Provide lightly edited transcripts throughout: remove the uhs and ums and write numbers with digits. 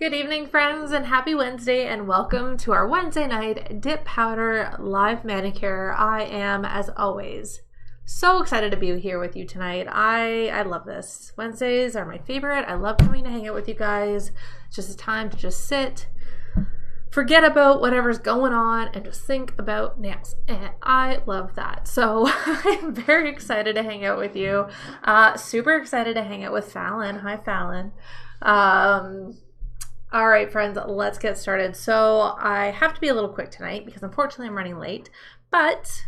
Good evening, friends, and happy Wednesday, and welcome to our Wednesday night dip powder live manicure. I am, as always, so excited to be here with you tonight. I love this. Wednesdays are my favorite. I love coming to hang out with you guys. It's just a time to just sit, forget about whatever's going on, and just think about nails. And I love that. So I'm very excited to hang out with you. Super excited to hang out with Fallon. Hi, Fallon. All right, friends, let's get started. So I have to be a little quick tonight because unfortunately I'm running late, but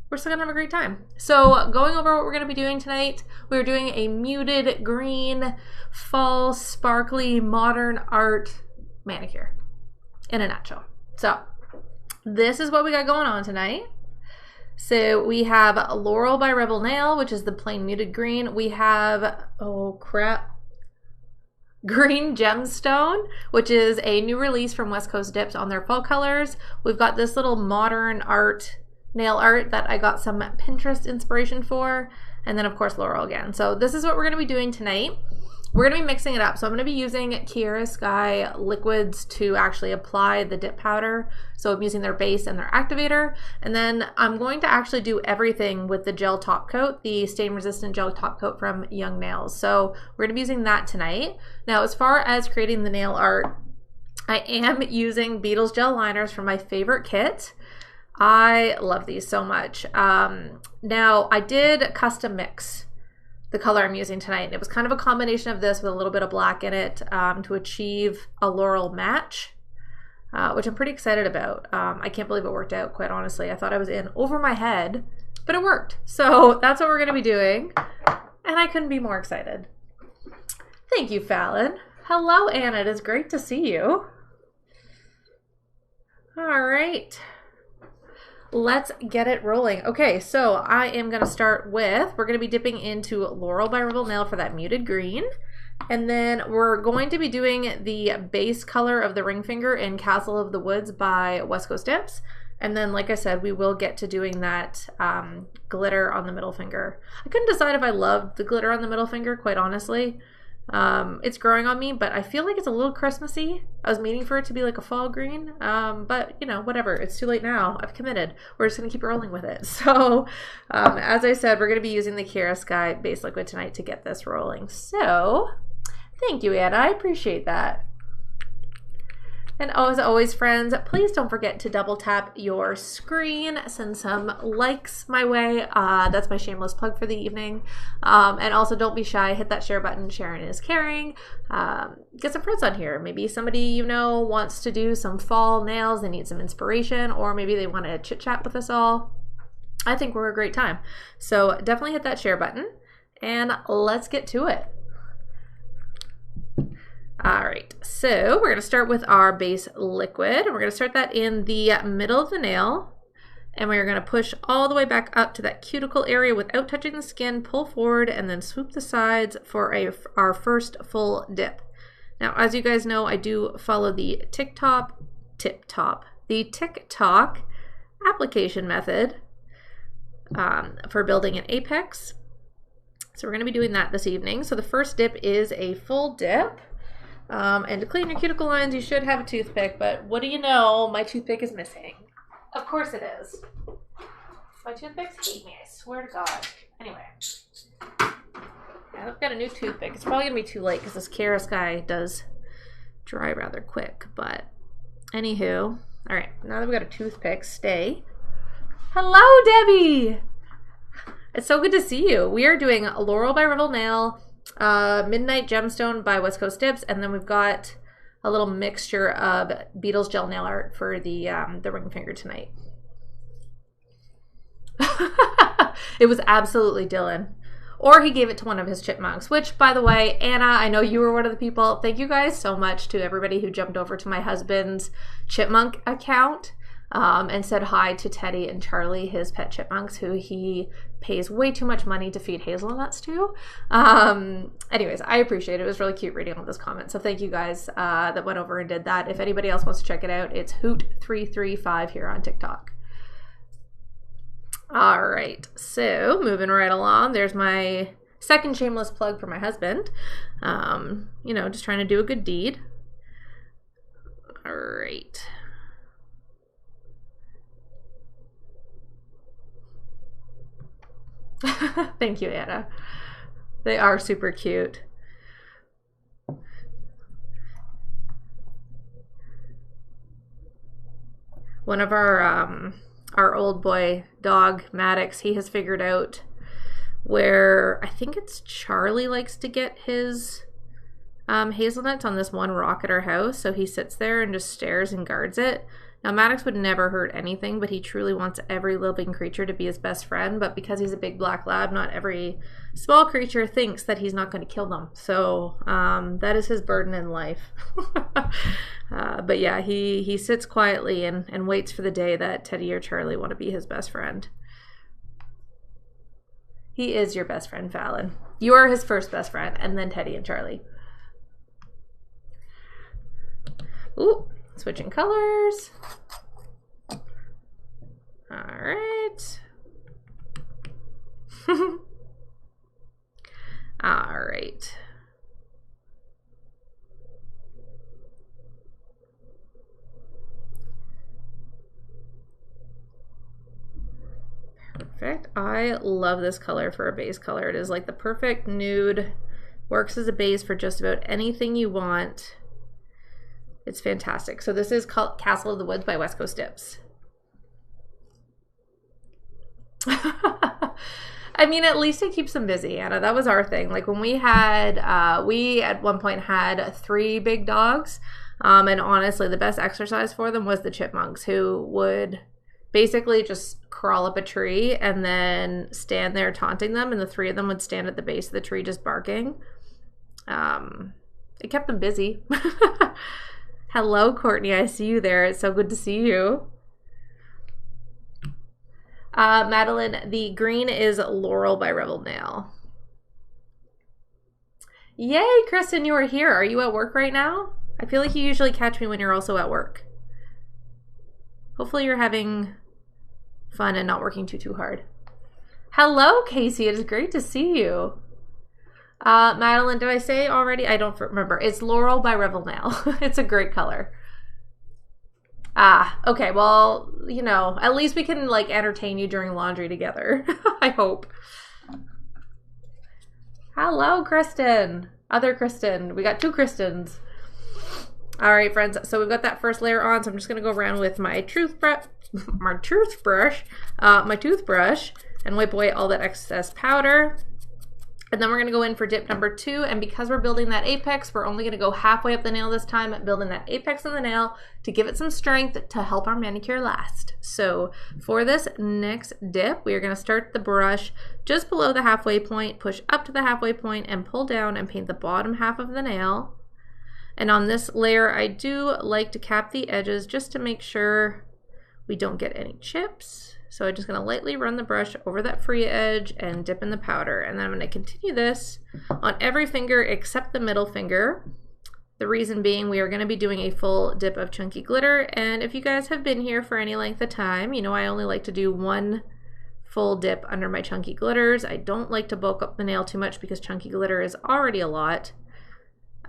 we're still gonna have a great time. So going over what we're gonna be doing tonight, we're doing a muted green, fall, sparkly, modern art manicure in a nutshell. So this is what we got going on tonight. So we have Laurel by Revel Nail, which is the plain muted green. We have, oh crap, Green Gemstone, which is a new release from West Coast Dips on their fall colors. We've got this little modern art, nail art that I got some Pinterest inspiration for. And then of course Laurel again. So this is what we're going to be doing tonight. We're going to be mixing it up. So I'm going to be using Kiara Sky liquids to actually apply the dip powder. So I'm using their base and their activator. And then I'm going to actually do everything with the gel top coat, the stain resistant gel top coat from Young Nails. So we're going to be using that tonight. Now, as far as creating the nail art, I am using Beetles gel liners from my favorite kit. I love these so much. Now, I did custom mix the color I'm using tonight. It was kind of a combination of this with a little bit of black in it to achieve a Laurel match, which I'm pretty excited about. I can't believe it worked out, quite honestly. I thought I was in over my head, but it worked. So that's what we're gonna be doing, and I couldn't be more excited. Thank you, Fallon. Hello, Anna, it is great to see you. All right. Let's get it rolling. Okay, so I am going to start with, we're going to be dipping into Laurel by Revel Nail for that muted green. And then we're going to be doing the base color of the ring finger in Castle of the Woods by West Coast Dips. And then, like I said, we will get to doing that glitter on the middle finger. I couldn't decide if I loved the glitter on the middle finger, quite honestly. It's growing on me, but I feel like it's a little Christmassy. I was meaning for it to be like a fall green, but you know, whatever. It's too late now. I've committed. We're just gonna keep rolling with it. So, as I said, we're gonna be using the Kiara Sky base liquid tonight to get this rolling. So, thank you, Anna. I appreciate that. And as always, friends, please don't forget to double tap your screen, send some likes my way. That's my shameless plug for the evening. And also don't be shy, hit that share button. Sharing is caring. Get some friends on here. Maybe somebody you know wants to do some fall nails, they need some inspiration, or maybe they want to chit chat with us all. I think we're a great time. So definitely hit that share button and let's get to it. All right, so we're going to start with our base liquid. We're going to start that in the middle of the nail, and we're going to push all the way back up to that cuticle area without touching the skin, pull forward, and then swoop the sides for our first full dip. Now, as you guys know, I do follow the TikTok application method for building an apex. So we're going to be doing that this evening. So the first dip is a full dip. And to clean your cuticle lines, you should have a toothpick, but what do you know? My toothpick is missing. Of course it is. My toothpicks hate me, I swear to God. Anyway. I've got a new toothpick. It's probably going to be too late because this Kiara Sky does dry rather quick, but anywho. All right, now that we've got a toothpick, stay. Hello, Debbie! It's so good to see you. We are doing Laurel by Revel Nail, Midnight Gemstone by West Coast Dips, and then we've got a little mixture of Beetles gel nail art for the ring finger tonight. It was absolutely Dylan, or he gave it to one of his chipmunks, which, by the way, Anna, I know you were one of the people. Thank you guys so much to everybody who jumped over to my husband's chipmunk account and said hi to Teddy and Charlie, his pet chipmunks, who he pays way too much money to feed hazelnuts to. Anyways, I appreciate it. It was really cute reading all those comments. So thank you guys that went over and did that. If anybody else wants to check it out, it's Hoot335 here on TikTok. All right, so moving right along, there's my second shameless plug for my husband. You know, just trying to do a good deed. right. Thank you, Anna. They are super cute. One of our old boy dog, Maddox, he has figured out where I think it's Charlie likes to get his hazelnuts on this one rock at our house. So he sits there and just stares and guards it. Now, Maddox would never hurt anything, but he truly wants every living creature to be his best friend. But because he's a big black lab, not every small creature thinks that he's not going to kill them. So that is his burden in life. But yeah, he sits quietly and waits for the day that Teddy or Charlie want to be his best friend. He is your best friend, Fallon. You are his first best friend, and then Teddy and Charlie. Ooh, switching colors. All right. All right. Perfect. I love this color for a base color. It is like the perfect nude. Works as a base for just about anything you want. It's fantastic. So this is called Castle of the Woods by West Coast Dips. I mean, at least it keeps them busy, Anna. That was our thing. Like when we had, we at one point had 3 big dogs. And honestly, the best exercise for them was the chipmunks, who would basically just crawl up a tree and then stand there taunting them. And the 3 of them would stand at the base of the tree just barking. It kept them busy. Hello, Courtney. I see you there. It's so good to see you. Madeline, the green is Laurel by Revel Nail. Yay, Kristen, you are here. Are you at work right now? I feel like you usually catch me when you're also at work. Hopefully you're having fun and not working too hard. Hello, Casey. It is great to see you. Madeline, did I say already? I don't remember. It's Laurel by Revel Nail. It's a great color. Okay. Well, you know, at least we can like entertain you during laundry together. I hope. Hello, Kristen. Other Kristen. We got 2 Kristens. All right, friends. So we've got that first layer on. So I'm just going to go around with my toothbrush, and wipe away all that excess powder. And then we're going to go in for dip number 2. And because we're building that apex, we're only going to go halfway up the nail this time, building that apex of the nail to give it some strength to help our manicure last. So for this next dip, we are going to start the brush just below the halfway point, push up to the halfway point, and pull down and paint the bottom half of the nail. And on this layer, I do like to cap the edges just to make sure we don't get any chips. So I'm just going to lightly run the brush over that free edge and dip in the powder. And then I'm going to continue this on every finger except the middle finger. The reason being we are going to be doing a full dip of chunky glitter. And if you guys have been here for any length of time, you know I only like to do 1 full dip under my chunky glitters. I don't like to bulk up the nail too much because chunky glitter is already a lot.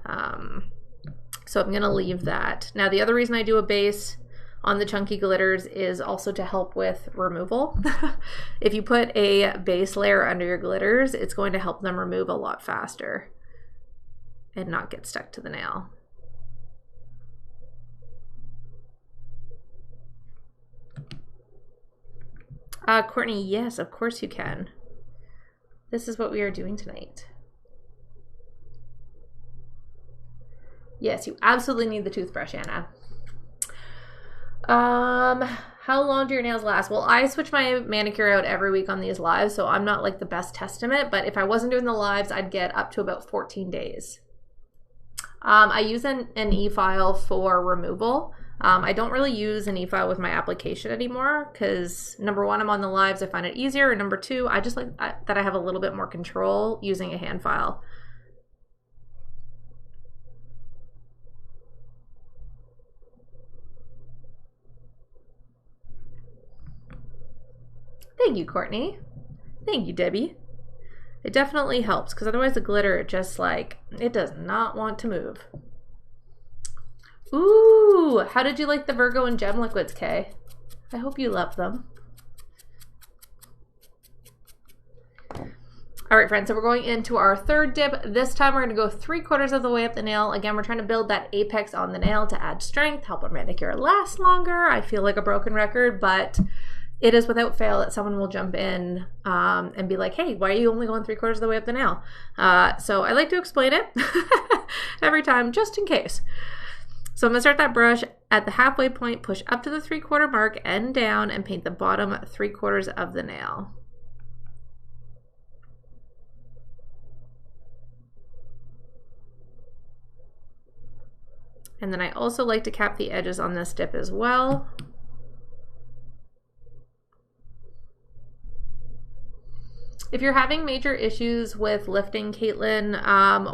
So I'm going to leave that. Now the other reason I do a base on the chunky glitters is also to help with removal. If you put a base layer under your glitters, it's going to help them remove a lot faster and not get stuck to the nail. Courtney, yes, of course you can. This is what we are doing tonight. Yes, you absolutely need the toothbrush, Anna. How long do your nails last? Well, I switch my manicure out every week on these lives, so I'm not like the best testament, but if I wasn't doing the lives, I'd get up to about 14 days. I use an e-file for removal. I don't really use an e-file with my application anymore because number 1, I'm on the lives, I find it easier, and number 2, I just like that I have a little bit more control using a hand file. Thank you, Courtney. Thank you, Debbie. It definitely helps because otherwise the glitter just like, it does not want to move. Ooh, how did you like the Virgo and Gem liquids, Kay? I hope you love them. All right, friends, so we're going into our third dip. This time we're gonna go 3/4 of the way up the nail. Again, we're trying to build that apex on the nail to add strength, help our manicure last longer. I feel like a broken record, but it is without fail that someone will jump in and be like, hey, why are you only going 3/4 of the way up the nail? So I like to explain it every time, just in case. So I'm gonna start that brush at the halfway point, push up to the 3/4 mark and down, and paint the bottom 3/4 of the nail. And then I also like to cap the edges on this dip as well. If you're having major issues with lifting, Caitlin,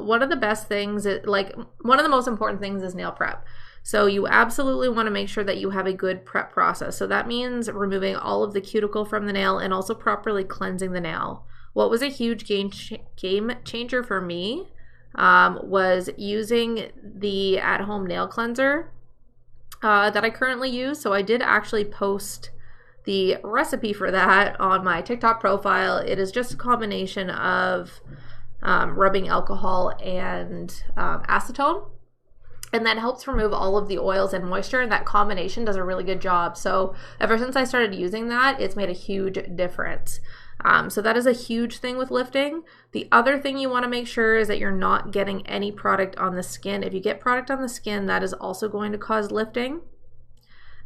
one of the best things, one of the most important things is nail prep. So you absolutely want to make sure that you have a good prep process. So that means removing all of the cuticle from the nail and also properly cleansing the nail. What was a huge game changer for me was using the at-home nail cleanser that I currently use. So I did actually post the recipe for that on my TikTok profile. It is just a combination of rubbing alcohol and acetone, and that helps remove all of the oils and moisture, and that combination does a really good job. So ever since I started using that, it's made a huge difference. So that is a huge thing with lifting. The other thing you want to make sure is that you're not getting any product on the skin. If you get product on the skin, that is also going to cause lifting.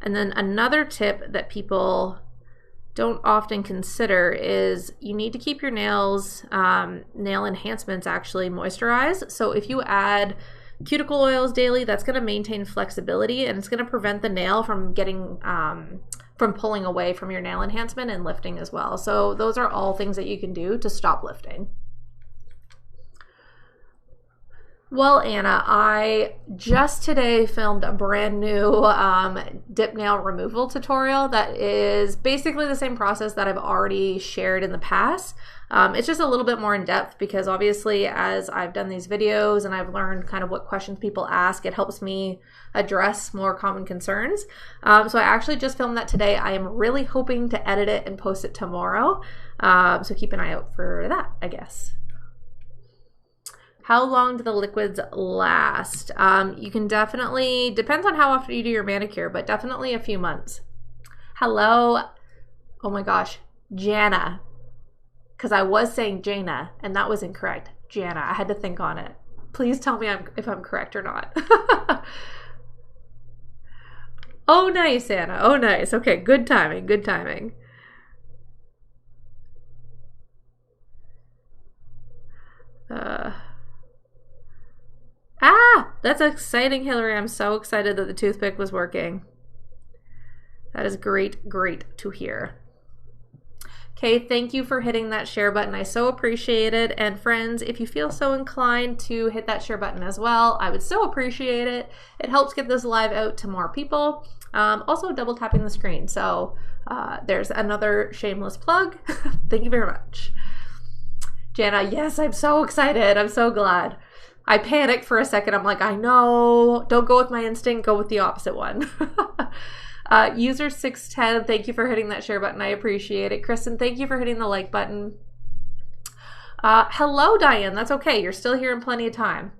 And then another tip that people don't often consider is you need to keep your nails, nail enhancements actually moisturized. So if you add cuticle oils daily, that's going to maintain flexibility, and it's going to prevent the nail from getting from pulling away from your nail enhancement and lifting as well. So those are all things that you can do to stop lifting. Well, Anna, I just today filmed a brand new dip nail removal tutorial that is basically the same process that I've already shared in the past. It's just a little bit more in depth because obviously as I've done these videos and I've learned kind of what questions people ask, it helps me address more common concerns. So I actually just filmed that today. I am really hoping to edit it and post it tomorrow. So keep an eye out for that, I guess. How long do the liquids last? You can definitely, depends on how often you do your manicure, but definitely a few months. Hello, oh my gosh, Jana, because I was saying Jana and that was incorrect. Jana, I had to think on it. Please tell me if I'm correct or not. Oh, nice, Anna. Oh, nice. Okay, good timing, good timing. That's exciting, Hillary. I'm so excited that the toothpick was working. That is great, great to hear. Okay, thank you for hitting that share button. I so appreciate it. And friends, if you feel so inclined to hit that share button as well, I would so appreciate it. It helps get this live out to more people. Also double tapping the screen. So there's another shameless plug. Thank you very much. Jana, yes, I'm so excited. I'm so glad. I panicked for a second. I'm like, I know. Don't go with my instinct. Go with the opposite one. User 610, thank you for hitting that share button. I appreciate it. Kristen, thank you for hitting the like button. Hello, Diane. That's okay. You're still here in plenty of time.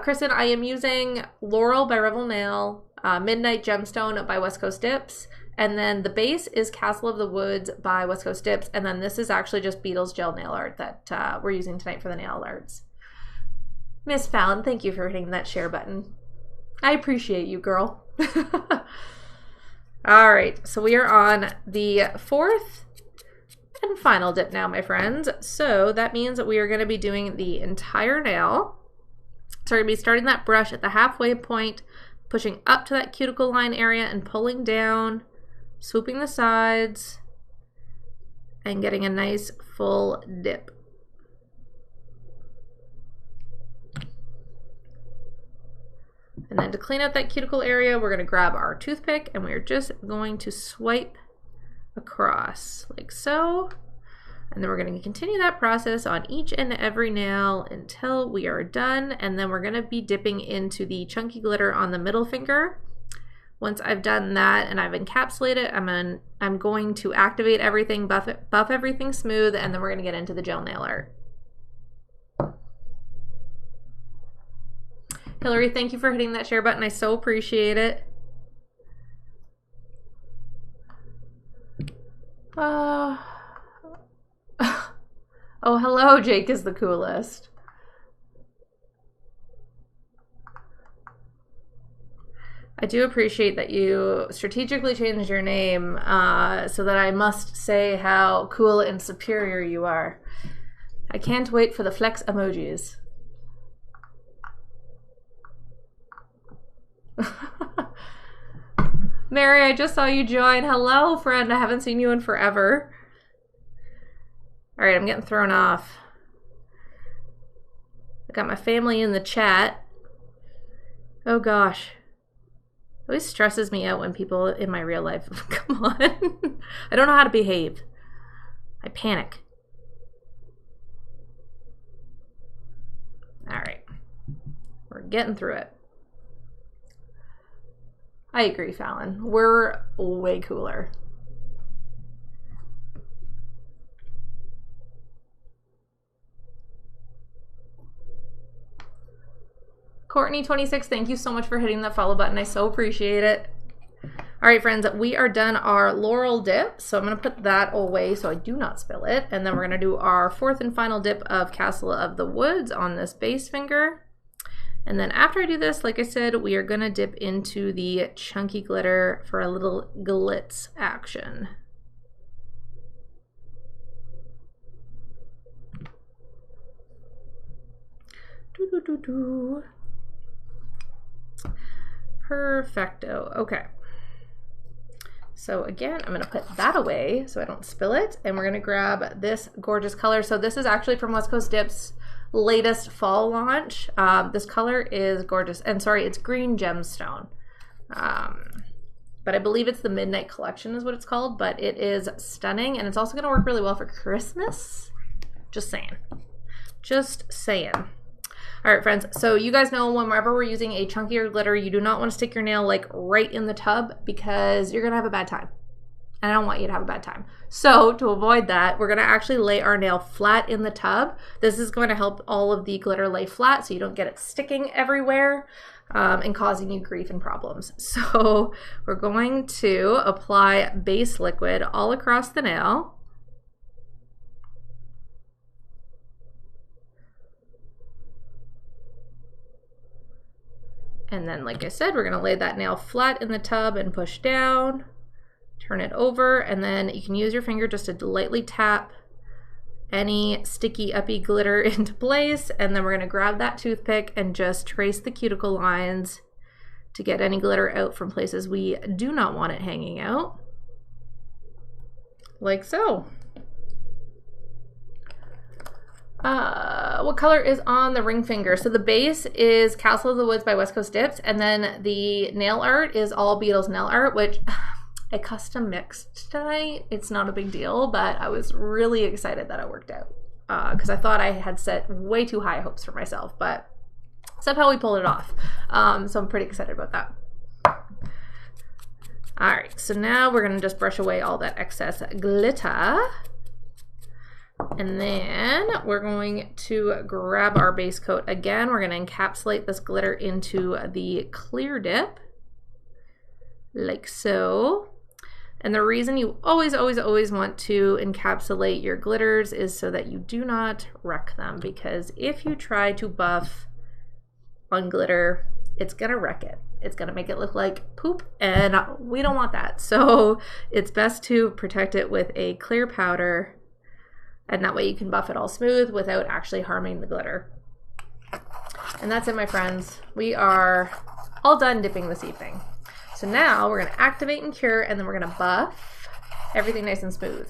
Kristen, I am using Laurel by Revel Nail, Midnight Gemstone by West Coast Dips, and then the base is Castle of the Woods by West Coast Dips, and then this is actually just Beetle's Gel Nail Art that we're using tonight for the nail arts. Miss Fallon, thank you for hitting that share button. I appreciate you, girl. All right, so we are on the fourth and final dip now, my friends. So that means that we are going to be doing the entire nail. So we're going to be starting that brush at the halfway point, pushing up to that cuticle line area and pulling down, swooping the sides, and getting a nice full dip. And then to clean out that cuticle area, we're going to grab our toothpick and we're just going to swipe across like so. And then we're going to continue that process on each and every nail until we are done. And then we're going to be dipping into the chunky glitter on the middle finger. Once I've done that and I've encapsulated it, I'm going to activate everything, buff everything smooth, and then we're going to get into the gel nail art. Hillary, thank you for hitting that share button. I so appreciate it. Oh, hello, Jake is the coolest. I do appreciate that you strategically changed your name so that I must say how cool and superior you are. I can't wait for the flex emojis. Mary, I just saw you join. Hello, friend. I haven't seen you in forever. All right, I'm getting thrown off. I got my family in the chat. Oh gosh. It always stresses me out when people in my real life, come on. I don't know how to behave. I panic. All right. We're getting through it. I agree, Fallon. We're way cooler. Courtney26, thank you so much for hitting that follow button. I so appreciate it. All right, friends, we are done our Laurel dip. So I'm going to put that away so I do not spill it. And then we're going to do our fourth and final dip of Castle of the Woods on this base finger. And then after I do this, like I said, we are going to dip into the chunky glitter for a little glitz action. Perfecto. Okay. So again, I'm going to put that away so I don't spill it. And we're going to grab this gorgeous color. So this is actually from West Coast Dip's latest fall launch. This color is gorgeous. And sorry, it's Green Gemstone. But I believe it's the Midnight Collection is what it's called. But it is stunning. And it's also going to work really well for Christmas. Just saying. Just saying. All right, friends, so you guys know whenever we're using a chunkier glitter, you do not want to stick your nail like right in the tub because you're going to have a bad time. And I don't want you to have a bad time. So to avoid that, we're going to actually lay our nail flat in the tub. This is going to help all of the glitter lay flat so you don't get it sticking everywhere and causing you grief and problems. So we're going to apply base liquid all across the nail. And then, like I said, we're going to lay that nail flat in the tub and push down, turn it over, and then you can use your finger just to lightly tap any sticky uppy glitter into place. And then we're going to grab that toothpick and just trace the cuticle lines to get any glitter out from places we do not want it hanging out. Like so. What color is on the ring finger? So the base is Castle of the Woods by West Coast Dips, and then the nail art is all Beatles nail art, which I custom mixed tonight. It's not a big deal, but I was really excited that it worked out because I thought I had set way too high hopes for myself, but somehow we pulled it off. So I'm pretty excited about that. All right, so now we're gonna just brush away all that excess glitter. And then we're going to grab our base coat again. We're going to encapsulate this glitter into the clear dip, like so. And the reason you always want to encapsulate your glitters is so that you do not wreck them. Because if you try to buff on glitter, it's going to wreck it. It's going to make it look like poop, and we don't want that. So it's best to protect it with a clear powder. And that way you can buff it all smooth without actually harming the glitter. And that's it, my friends. We are all done dipping this evening. So now we're going to activate and cure, and then we're going to buff everything nice and smooth.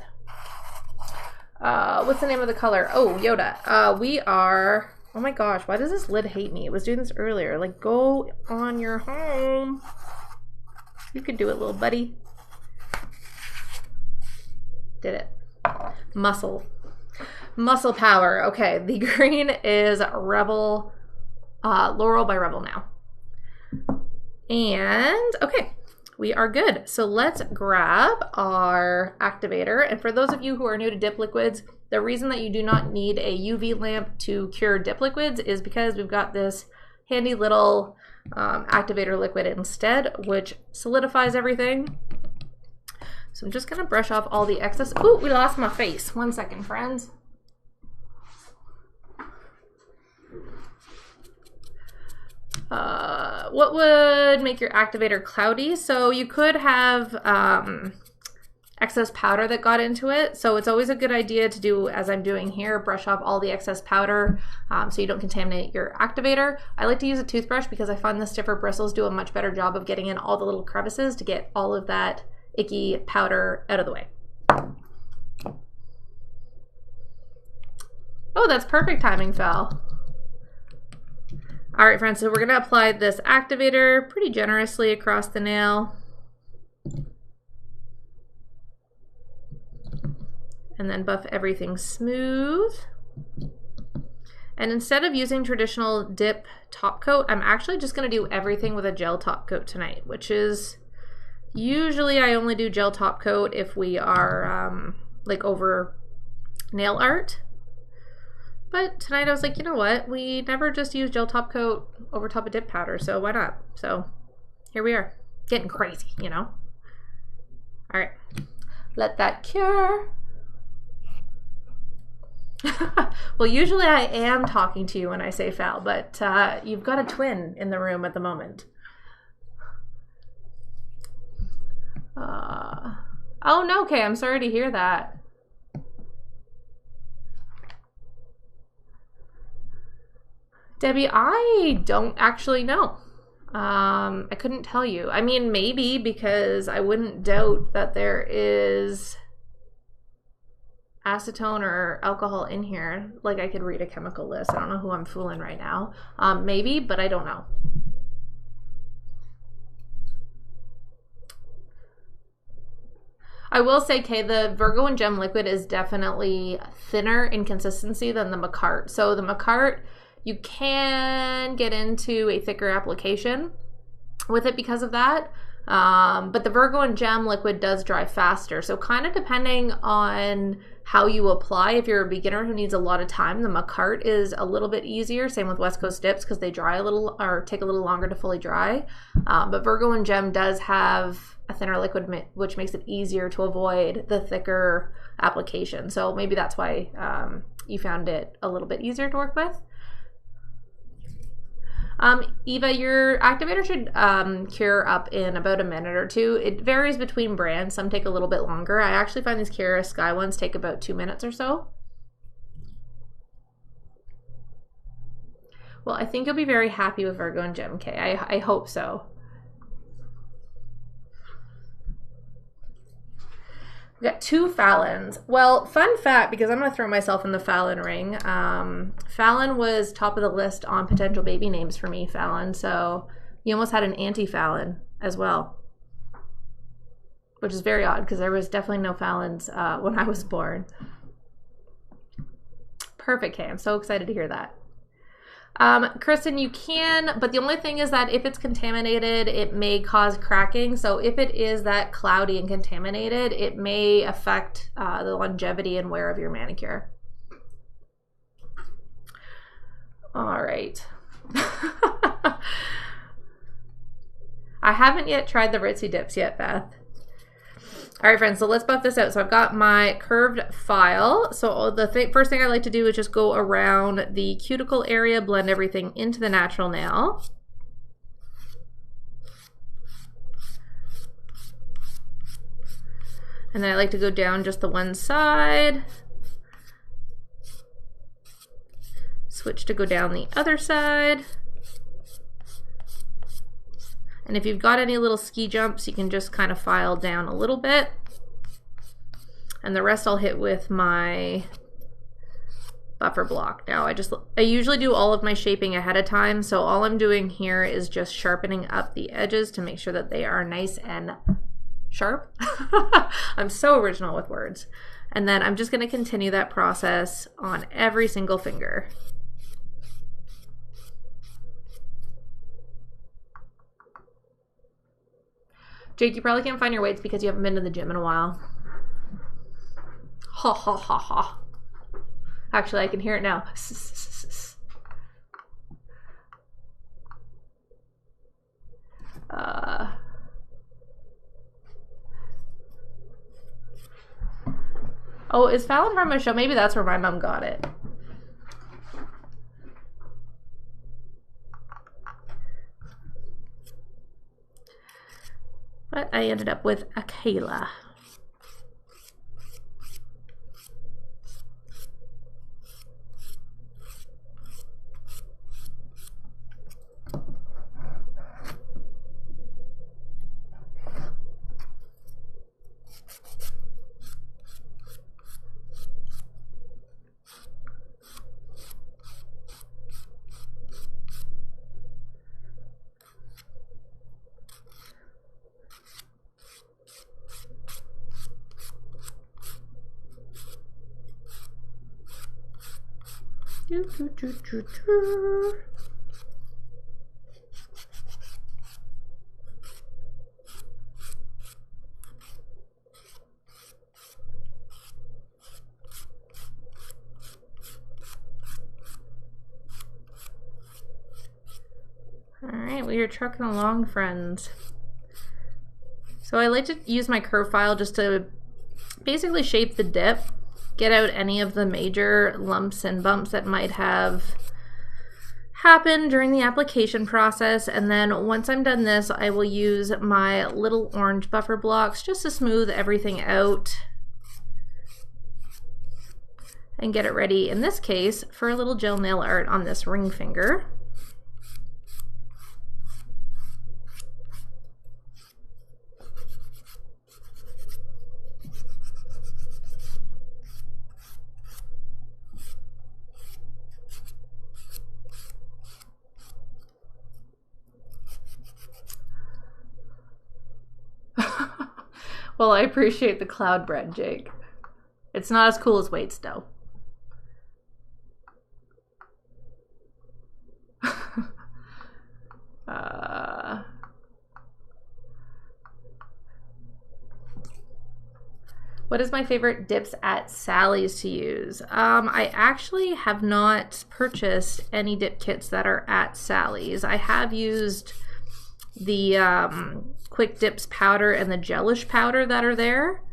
What's the name of the color? Oh, Yoda. We are... Oh my gosh, why does this lid hate me? It was doing this earlier. Like, go on your home. You could do it, little buddy. Did it. Muscle. Muscle Power. Okay, the green is Revel, Laurel by Revel Nail. And, okay, we are good. So let's grab our activator. And for those of you who are new to dip liquids, the reason that you do not need a UV lamp to cure dip liquids is because we've got this handy little activator liquid instead, which solidifies everything. So I'm just gonna brush off all the excess. Ooh, we lost my face. 1 second, friends. What would make your activator cloudy? So you could have excess powder that got into it. So it's always a good idea to do, as I'm doing here, brush off all the excess powder so you don't contaminate your activator. I like to use a toothbrush because I find the stiffer bristles do a much better job of getting in all the little crevices to get all of that icky powder out of the way. Oh, that's perfect timing, Fel. All right, friends, so we're gonna apply this activator pretty generously across the nail. And then buff everything smooth. And instead of using traditional dip top coat, I'm actually just gonna do everything with a gel top coat tonight, which is, usually I only do gel top coat if we are like over nail art. But tonight I was like, you know what? We never just use gel top coat over top of dip powder, so why not? So here we are, getting crazy, you know? All right, let that cure. Well, usually I am talking to you when I say Fel, but you've got a twin in the room at the moment. Oh no, Kay, I'm sorry to hear that. Debbie, I don't actually know. I couldn't tell you. I mean, maybe, because I wouldn't doubt that there is acetone or alcohol in here. Like, I could read a chemical list. I don't know who I'm fooling right now. Maybe, but I don't know. I will say, Kay, the Virgo and Gem liquid is definitely thinner in consistency than the Macart. So the Macart, you can get into a thicker application with it because of that. But the Virgo and Gem liquid does dry faster. So kind of depending on how you apply, if you're a beginner who needs a lot of time, the Macart is a little bit easier. Same with West Coast dips because they dry a little, or take a little longer to fully dry. But Virgo and Gem does have a thinner liquid, which makes it easier to avoid the thicker application. So maybe that's why you found it a little bit easier to work with. Eva, your activator should cure up in about a minute or two. It varies between brands. Some take a little bit longer. I actually find these Kira Sky ones take about 2 minutes or so. Well, I think you'll be very happy with Virgo and Gem, Kay. I hope so. We got 2 Fallons. Well, fun fact, because I'm going to throw myself in the Fallon ring. Fallon was top of the list on potential baby names for me, Fallon. So you almost had an anti-Fallon as well, which is very odd because there was definitely no Fallons when I was born. Perfect, Kay. I'm so excited to hear that. Kristen, you can, but the only thing is that if it's contaminated, it may cause cracking. So if it is that cloudy and contaminated, it may affect the longevity and wear of your manicure. All right. I haven't yet tried the Ritzy dips yet, Beth. All right, friends, so let's buff this out. So I've got my curved file. So the first thing I like to do is just go around the cuticle area, blend everything into the natural nail. And then I like to go down just the one side. Switch to go down the other side. And if you've got any little ski jumps, you can just kind of file down a little bit. And the rest I'll hit with my buffer block. Now I usually do all of my shaping ahead of time, so all I'm doing here is just sharpening up the edges to make sure that they are nice and sharp. I'm so original with words. And then I'm just going to continue that process on every single finger. Jake, you probably can't find your weights because you haven't been to the gym in a while. Ha ha ha ha. Actually, I can hear it now. Oh, is Fallon from a show? Maybe that's where my mom got it. But I ended up with a Kayla. Alright, we are trucking along, friends. So I like to use my curve file just to basically shape the dip, get out any of the major lumps and bumps that might have happened during the application process. And then once I'm done this, I will use my little orange buffer blocks just to smooth everything out and get it ready, in this case, for a little gel nail art on this ring finger. Well, I appreciate the cloud bread, Jake. It's not as cool as weights, though. What is my favorite dips at Sally's to use? I actually have not purchased any dip kits that are at Sally's. I have used the Quick Dips powder and the gelish powder that are there,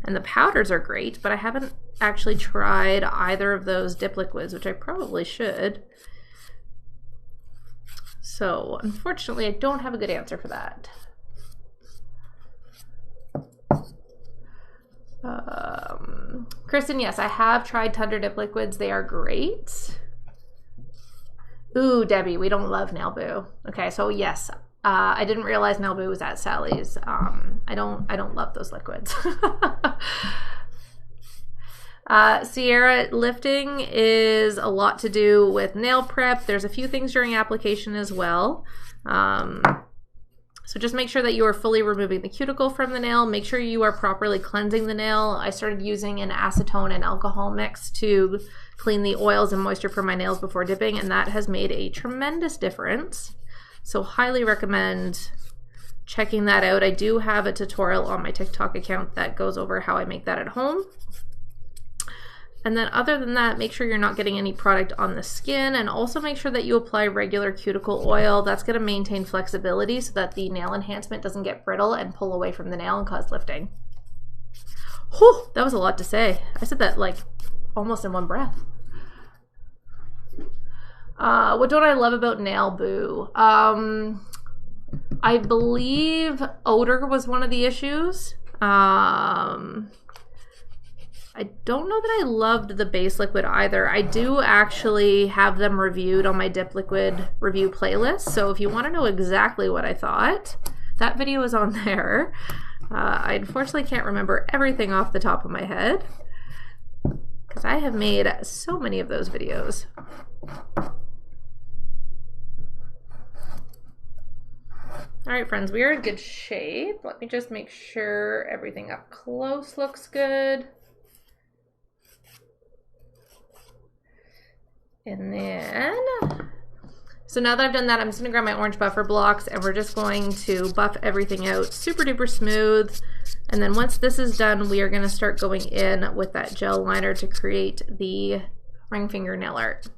and the powders are great, but I haven't actually tried either of those dip liquids, which I probably should. So unfortunately, I don't have a good answer for that. Kristen, yes, I have tried Tundra dip liquids. They are great. Ooh, Debbie, we don't love Nail Boo. Okay, so yes, I didn't realize Nail Boo was at Sally's. I don't love those liquids. Sierra, lifting is a lot to do with nail prep. There's a few things during application as well. So just make sure that you are fully removing the cuticle from the nail. Make sure you are properly cleansing the nail. I started using an acetone and alcohol mix to clean the oils and moisture from my nails before dipping, and that has made a tremendous difference. So highly recommend checking that out. I do have a tutorial on my TikTok account that goes over how I make that at home. And then other than that, make sure you're not getting any product on the skin, and also make sure that you apply regular cuticle oil. That's going to maintain flexibility so that the nail enhancement doesn't get brittle and pull away from the nail and cause lifting. Whew, that was a lot to say. I said that like almost in one breath. What don't I love about Nail Boo? I believe odor was one of the issues. I don't know that I loved the base liquid either. I do actually have them reviewed on my dip liquid review playlist, so if you want to know exactly what I thought, that video is on there. I unfortunately can't remember everything off the top of my head because I have made so many of those videos. All right, friends, we are in good shape. Let me just make sure everything up close looks good. And then, so now that I've done that, I'm just gonna grab my orange buffer blocks and we're just going to buff everything out super duper smooth. And then once this is done, we are gonna start going in with that gel liner to create the ring finger nail art.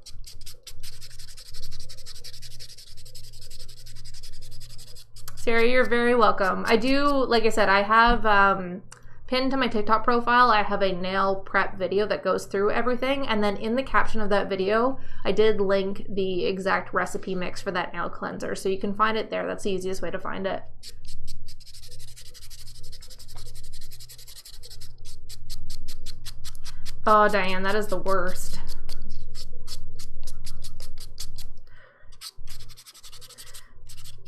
Sarah, you're very welcome. I do, like I said, I have pinned to my TikTok profile, I have a nail prep video that goes through everything. And then in the caption of that video, I did link the exact recipe mix for that nail cleanser. So you can find it there. That's the easiest way to find it. Oh, Diane, that is the worst.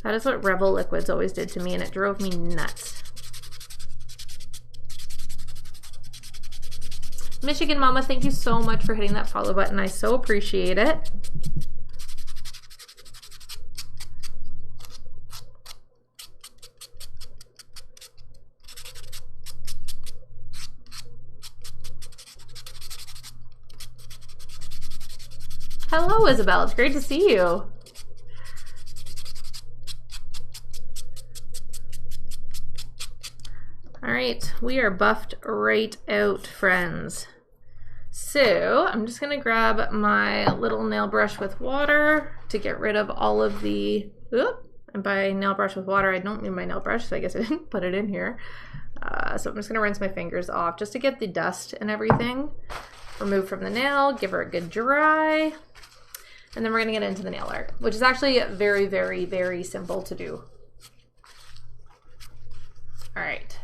That is what Revel liquids always did to me, and it drove me nuts. Michigan Mama, thank you so much for hitting that follow button. I so appreciate it. Hello, Isabel. It's great to see you. All right, we are buffed right out, friends. So I'm just gonna grab my little nail brush with water to get rid of all of the, and by nail brush with water, I don't mean my nail brush, so I guess I didn't put it in here. So I'm just gonna rinse my fingers off just to get the dust and everything removed from the nail, give her a good dry. And then we're gonna get into the nail art, which is actually very, very, very simple to do. All right.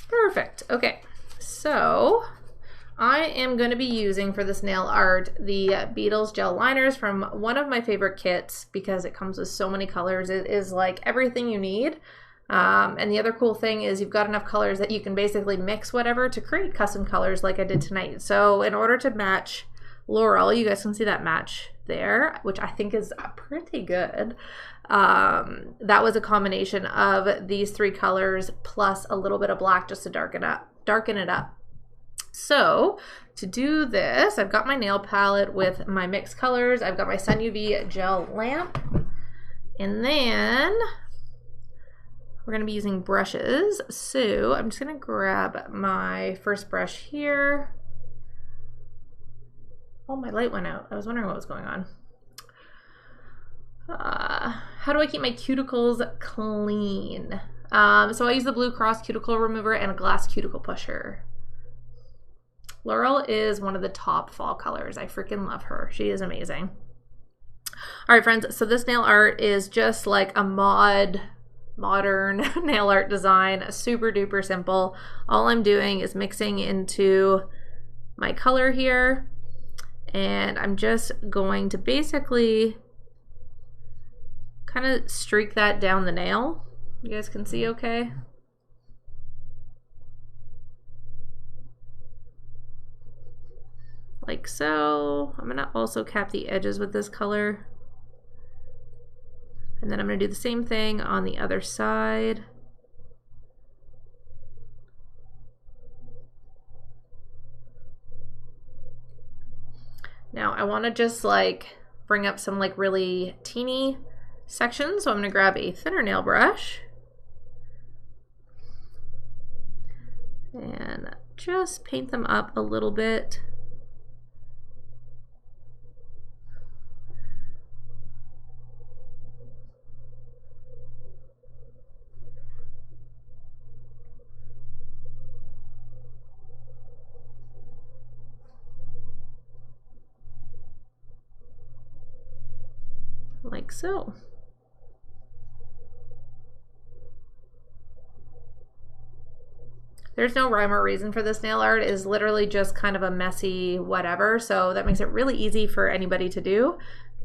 Perfect, okay. So I am going to be using for this nail art the Beetles gel liners from one of my favorite kits because it comes with so many colors. It is like everything you need. And the other cool thing is you've got enough colors that you can basically mix whatever to create custom colors like I did tonight. So in order to match Laurel, you guys can see that match there, which I think is pretty good. That was a combination of these three colors plus a little bit of black just to darken it up. So to do this, I've got my nail palette with my mixed colors. I've got my Sun UV gel lamp, and then we're going to be using brushes. So I'm just going to grab my first brush here. Oh, my light went out. I was wondering what was going on. How do I keep my cuticles clean? So I use the Blue Cross cuticle remover and a glass cuticle pusher. Laurel is one of the top fall colors. I freaking love her. She is amazing. All right, friends. So this nail art is just like a modern nail art design. Super duper simple. All I'm doing is mixing into my color here. And I'm just going to basically kind of streak that down the nail. You guys can see okay? Like so. I'm gonna also cap the edges with this color. And then I'm gonna do the same thing on the other side. Now I wanna just like bring up some like really teeny sections. So I'm gonna grab a thinner nail brush and just paint them up a little bit. Like so. There's no rhyme or reason for this nail art. It is literally just kind of a messy whatever, so that makes it really easy for anybody to do.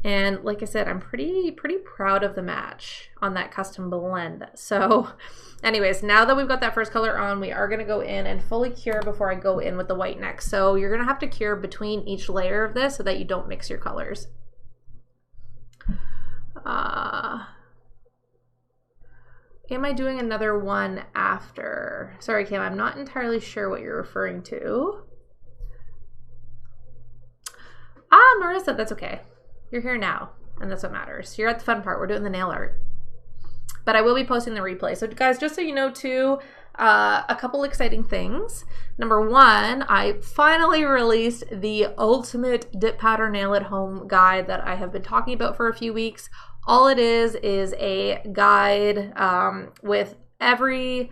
And like I said, I'm pretty proud of the match on that custom blend. So anyways, now that we've got that first color on, we are gonna go in and fully cure before I go in with the white next. So you're gonna have to cure between each layer of this so that you don't mix your colors. Am I doing another one after? Sorry, Cam, I'm not entirely sure what you're referring to. Marissa, that's okay. You're here now, and that's what matters. You're at the fun part. We're doing the nail art. But I will be posting the replay. So guys, just so you know too, a couple exciting things. Number one, I finally released the ultimate dip powder nail at home guide that I have been talking about for a few weeks. All it is a guide with every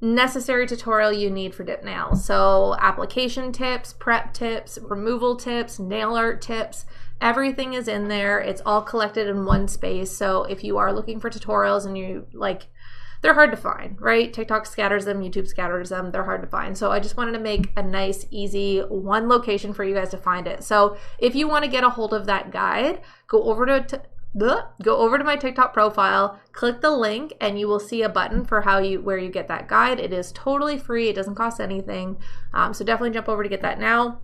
necessary tutorial you need for dip nails. So application tips, prep tips, removal tips, nail art tips, everything is in there. It's all collected in one space. So if you are looking for tutorials and you like, they're hard to find, right? TikTok scatters them, YouTube scatters them, they're hard to find. So I just wanted to make a nice, easy one location for you guys to find it. So if you want to get a hold of that guide, go over to my TikTok profile, click the link, and you will see a button for where you get that guide. It is totally free. It doesn't cost anything. So definitely jump over to get that now.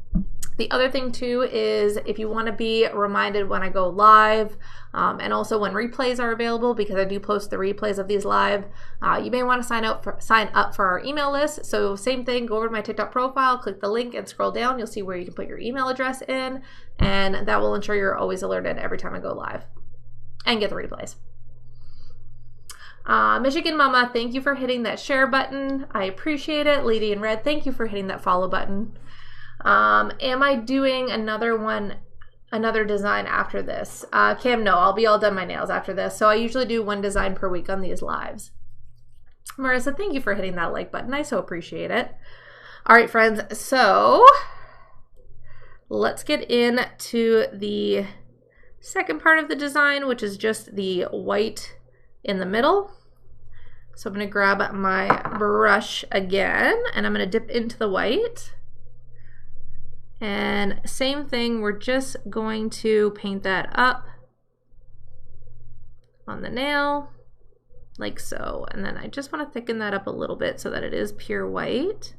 The other thing too is if you want to be reminded when I go live and also when replays are available, because I do post the replays of these live, you may want to sign up for our email list. So same thing, go over to my TikTok profile, click the link and scroll down. You'll see where you can put your email address in, and that will ensure you're always alerted every time I go live and get the replays. Michigan Mama, thank you for hitting that share button. I appreciate it. Lady in Red, thank you for hitting that follow button. Am I doing another design after this? Cam, no, I'll be all done my nails after this. So I usually do one design per week on these lives. Marissa, thank you for hitting that like button. I so appreciate it. All right, friends. So let's get into the second part of the design, which is just the white in the middle. So I'm going to grab my brush again, and I'm going to dip into the white. And same thing, we're just going to paint that up on the nail, like so. And then I just want to thicken that up a little bit so that it is pure white.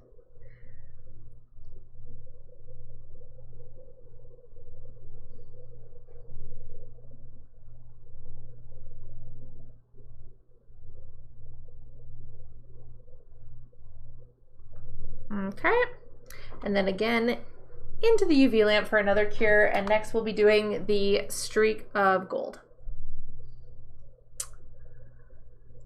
Okay, and then again, into the UV lamp for another cure, and next we'll be doing the streak of gold.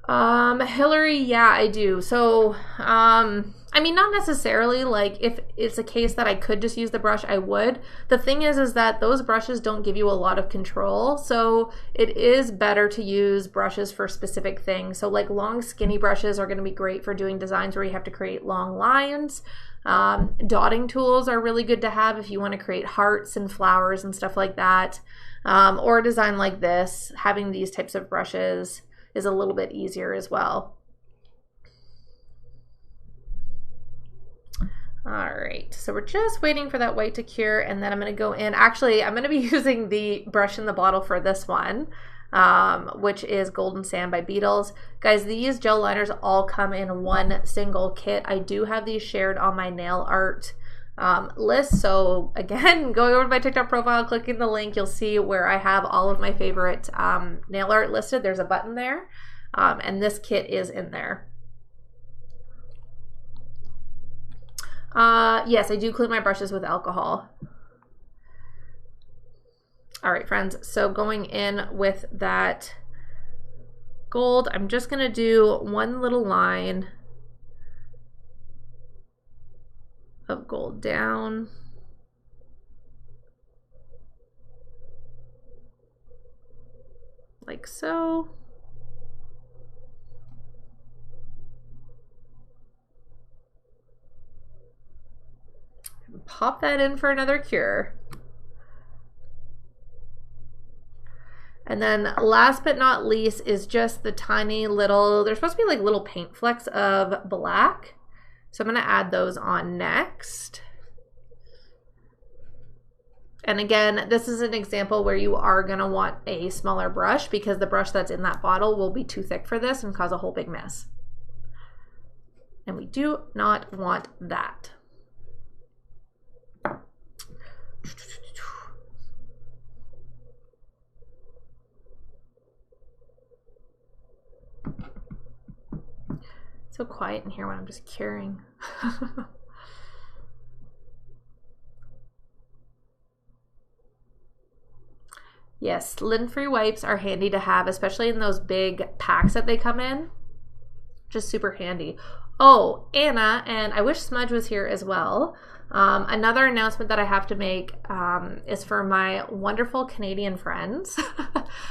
Hillary, yeah, I do. So, I mean, not necessarily, like, if it's a case that I could just use the brush, I would. The thing is that those brushes don't give you a lot of control, so it is better to use brushes for specific things. So, like, long, skinny brushes are going to be great for doing designs where you have to create long lines. Dotting tools are really good to have if you want to create hearts and flowers and stuff like that. Or a design like this, having these types of brushes is a little bit easier as well. All right, so we're just waiting for that white to cure, and then I'm going to go in. Actually, I'm going to be using the brush in the bottle for this one, which is Golden Sand by Beetles. Guys, these gel liners all come in one single kit. I do have these shared on my nail art list. So again, going over to my TikTok profile, clicking the link, you'll see where I have all of my favorite nail art listed. There's a button there, and this kit is in there. Yes, I do clean my brushes with alcohol. All right, friends, so going in with that gold, I'm just gonna do one little line of gold down. Like so. Pop that in for another cure. And then last but not least is just the tiny little, they're supposed to be like little paint flecks of black. So I'm going to add those on next. And again, this is an example where you are going to want a smaller brush because the brush that's in that bottle will be too thick for this and cause a whole big mess. And we do not want that. So quiet in here when I'm just curing. I'm Yes, lint-free wipes are handy to have, especially in those big packs that they come in. Just super handy. Oh, Anna, and I wish Smudge was here as well. Another announcement that I have to make is for my wonderful Canadian friends,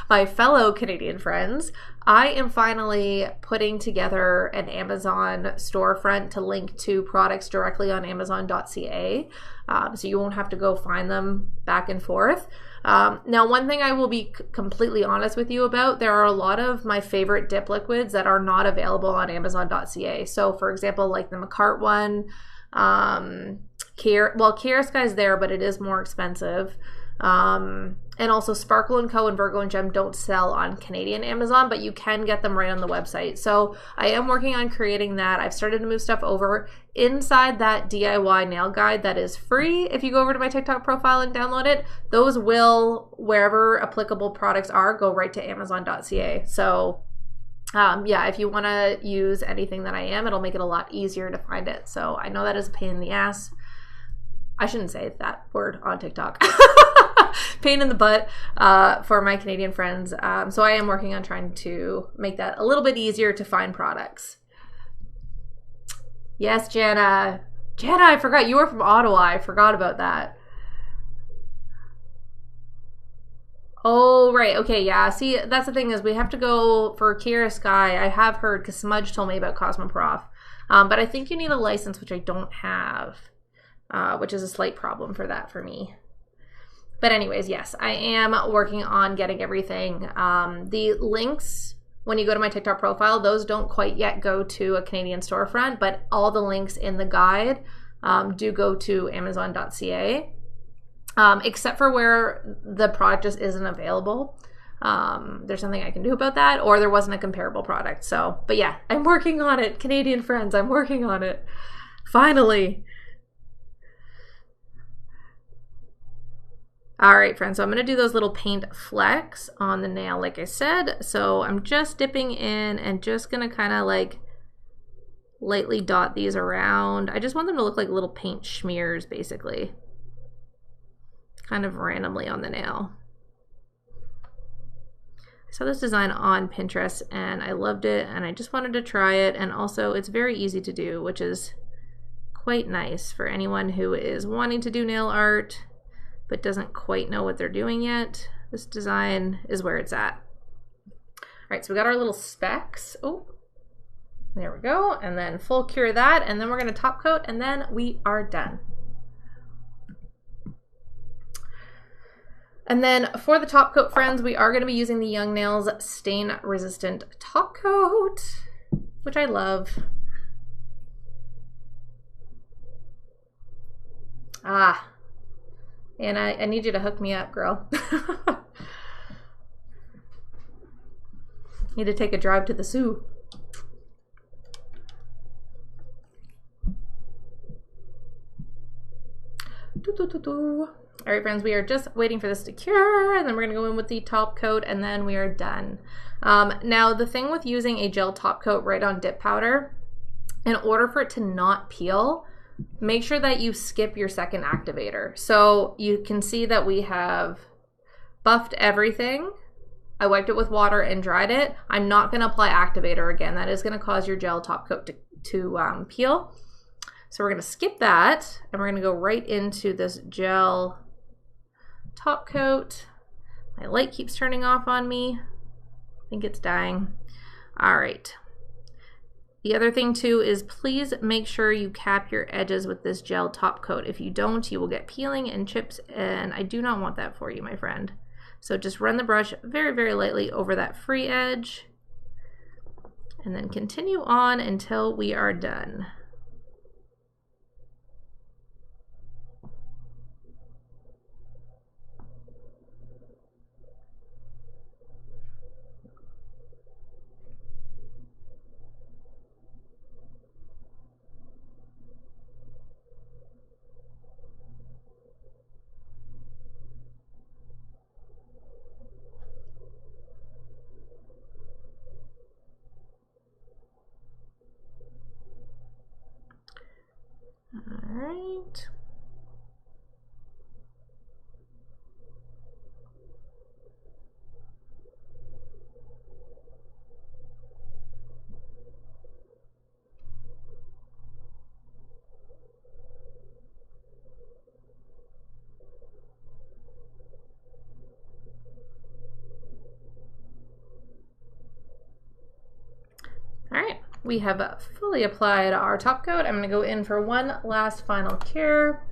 my fellow Canadian friends. I am finally putting together an Amazon storefront to link to products directly on Amazon.ca, so you won't have to go find them back and forth. Now, one thing I will be completely honest with you about, there are a lot of my favorite dip liquids that are not available on Amazon.ca. So, for example, like the McCart one, Chiaroscuy's there, but it is more expensive. And also Sparkle & Co. and Virgo and Gem don't sell on Canadian Amazon, but you can get them right on the website. So I am working on creating that. I've started to move stuff over inside that DIY nail guide that is free. If you go over to my TikTok profile and download it, those will, wherever applicable products are, go right to Amazon.ca. So yeah, if you want to use anything that I am, it'll make it a lot easier to find it. So I know that is a pain in the ass. I shouldn't say that word on TikTok. Pain in the butt for my Canadian friends. So I am working on trying to make that a little bit easier to find products. Yes, Jana. Jana, I forgot. You were from Ottawa. I forgot about that. Oh, right. Okay, yeah. See, that's the thing is we have to go for Chiaroscui. I have heard, because Smudge told me about Cosmoprof. But I think you need a license, which I don't have, which is a slight problem for that for me. But anyways, yes, I am working on getting everything. The links, when you go to my TikTok profile, those don't quite yet go to a Canadian storefront, but all the links in the guide do go to Amazon.ca. Except for where the product just isn't available. There's something I can do about that, or there wasn't a comparable product. So, but yeah, I'm working on it. Canadian friends, I'm working on it. Finally. All right, friends, so I'm gonna do those little paint flecks on the nail, like I said. So I'm just dipping in and just gonna kind of like lightly dot these around. I just want them to look like little paint smears, basically. Kind of randomly on the nail. I saw this design on Pinterest and I loved it and I just wanted to try it, and also it's very easy to do, which is quite nice for anyone who is wanting to do nail art but doesn't quite know what they're doing yet. This design is where it's at. All right, so we got our little specks. Oh, there we go. And then full cure that, and then we're gonna top coat, and then we are done. And then for the top coat, friends, we are gonna be using the Young Nails stain resistant top coat, which I love. Ah. And I need you to hook me up, girl. Need to take a drive to the zoo. All right, friends, we are just waiting for this to cure, and then we're gonna go in with the top coat, and then we are done. Now, the thing with using a gel top coat right on dip powder, in order for it to not peel, make sure that you skip your second activator. So you can see that we have buffed everything. I wiped it with water and dried it. I'm not going to apply activator again. That is going to cause your gel top coat to peel. So we're going to skip that, and we're going to go right into this gel top coat. My light keeps turning off on me. I think it's dying. All right. The other thing too is please make sure you cap your edges with this gel top coat. If you don't, you will get peeling and chips, and I do not want that for you, my friend. So just run the brush very, very lightly over that free edge, and then continue on until we are done. All right. right, we have fully applied our top coat. I'm going to go in for one last final cure,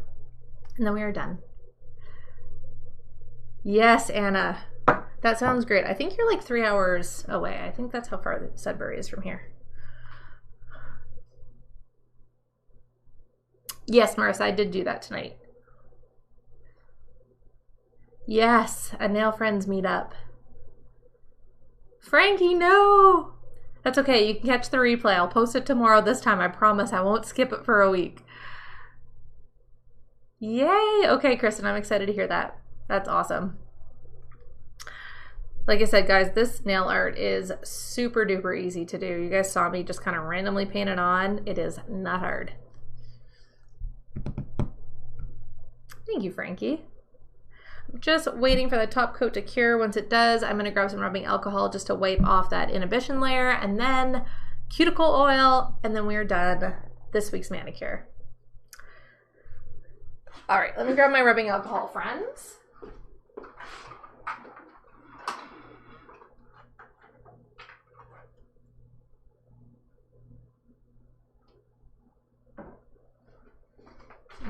and then we are done. Yes, Anna, that sounds great. I think you're like 3 hours away. I think that's how far Sudbury is from here. Yes, Marissa, I did do that tonight. Yes, a Nail Friends meetup. Frankie, no! That's okay, you can catch the replay. I'll post it tomorrow this time. I promise I won't skip it for a week. Yay! Okay, Kristen, I'm excited to hear that. That's awesome. Like I said, guys, this nail art is super duper easy to do. You guys saw me just kind of randomly paint it on. It is not hard. Thank you, Frankie. I'm just waiting for the top coat to cure. Once it does, I'm going to grab some rubbing alcohol just to wipe off that inhibition layer, and then cuticle oil, and then we are done this week's manicure. All right, let me grab my rubbing alcohol, friends.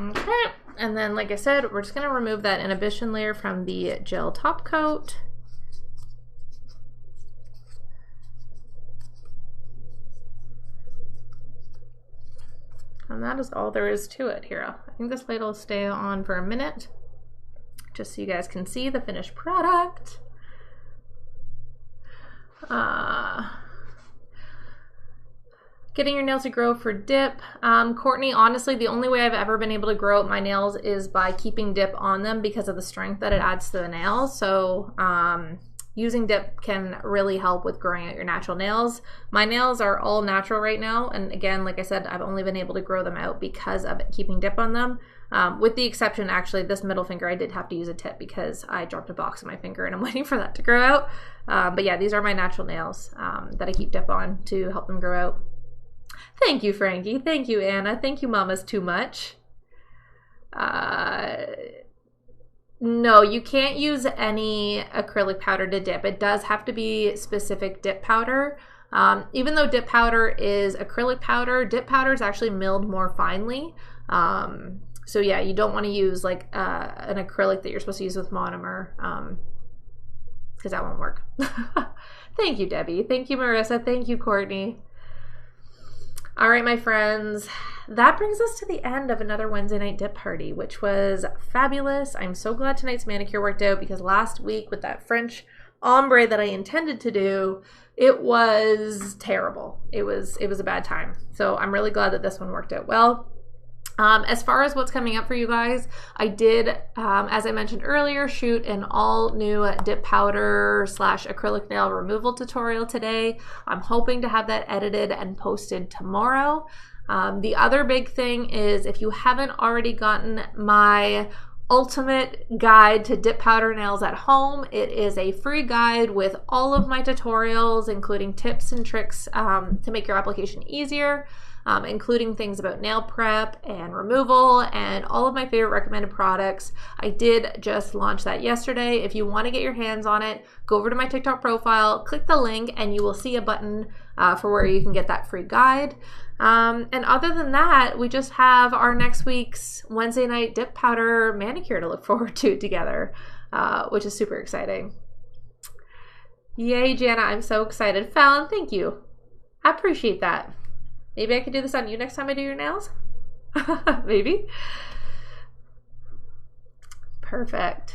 Okay, and then like I said, we're just going to remove that inhibition layer from the gel top coat. And that is all there is to it here. I think this light will stay on for a minute, just so you guys can see the finished product. Getting your nails to grow for dip. Courtney, honestly, the only way I've ever been able to grow out my nails is by keeping dip on them because of the strength that it adds to the nails. So using dip can really help with growing out your natural nails. My nails are all natural right now. And again, like I said, I've only been able to grow them out because of keeping dip on them. With the exception, actually, this middle finger, I did have to use a tip because I dropped a box on my finger and I'm waiting for that to grow out. But yeah, these are my natural nails that I keep dip on to help them grow out. Thank you, Frankie. Thank you, Anna. Thank you, Mama's Too Much. No, you can't use any acrylic powder to dip. It does have to be specific dip powder. Even though dip powder is acrylic powder, dip powder is actually milled more finely. So yeah, you don't want to use like an acrylic that you're supposed to use with monomer because that won't work. Thank you, Debbie. Thank you, Marissa. Thank you, Courtney. All right, my friends, that brings us to the end of another Wednesday night dip party, which was fabulous. I'm so glad tonight's manicure worked out because last week with that French ombre that I intended to do, it was terrible. It was a bad time. So I'm really glad that this one worked out well. As far as what's coming up for you guys, I did, as I mentioned earlier, shoot an all new dip powder / acrylic nail removal tutorial today. I'm hoping to have that edited and posted tomorrow. The other big thing is if you haven't already gotten my ultimate guide to dip powder nails at home, it is a free guide with all of my tutorials, including tips and tricks to make your application easier. Including things about nail prep and removal and all of my favorite recommended products. I did just launch that yesterday. If you want to get your hands on it, go over to my TikTok profile, click the link, and you will see a button for where you can get that free guide. And other than that, we just have our next week's Wednesday night dip powder manicure to look forward to together, which is super exciting. Yay, Jana, I'm so excited. Fallon, thank you. I appreciate that. Maybe I could do this on you next time I do your nails? Maybe. Perfect.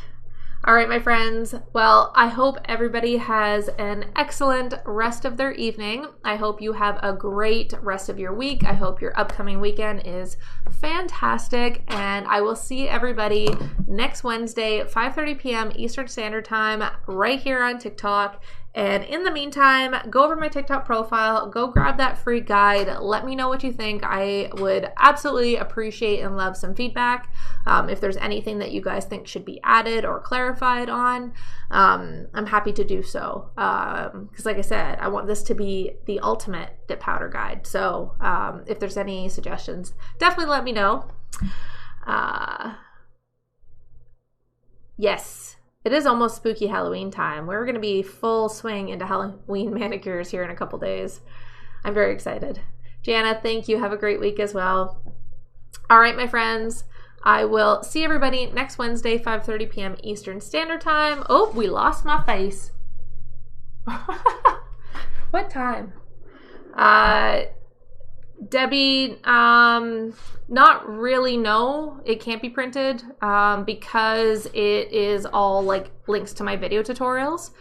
All right, my friends. Well, I hope everybody has an excellent rest of their evening. I hope you have a great rest of your week. I hope your upcoming weekend is fantastic. And I will see everybody next Wednesday at 5:30 p.m. Eastern Standard Time right here on TikTok. And in the meantime, go over my TikTok profile, go grab that free guide. Let me know what you think. I would absolutely appreciate and love some feedback. If there's anything that you guys think should be added or clarified on, I'm happy to do so. Because like I said, I want this to be the ultimate dip powder guide. So if there's any suggestions, definitely let me know. Yes. It is almost spooky Halloween time. We're going to be full swing into Halloween manicures here in a couple days. I'm very excited. Jana, thank you. Have a great week as well. All right, my friends. I will see everybody next Wednesday, 5:30 p.m. Eastern Standard Time. Oh, we lost my face. What time? Debbie, not really, no. It can't be printed because it is all like links to my video tutorials.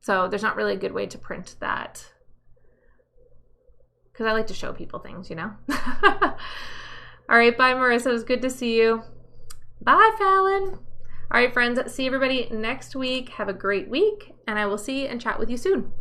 So there's not really a good way to print that. Because I like to show people things, you know? All right, bye, Marissa. It was good to see you. Bye, Fallon. All right, friends. See everybody next week. Have a great week, and I will see and chat with you soon.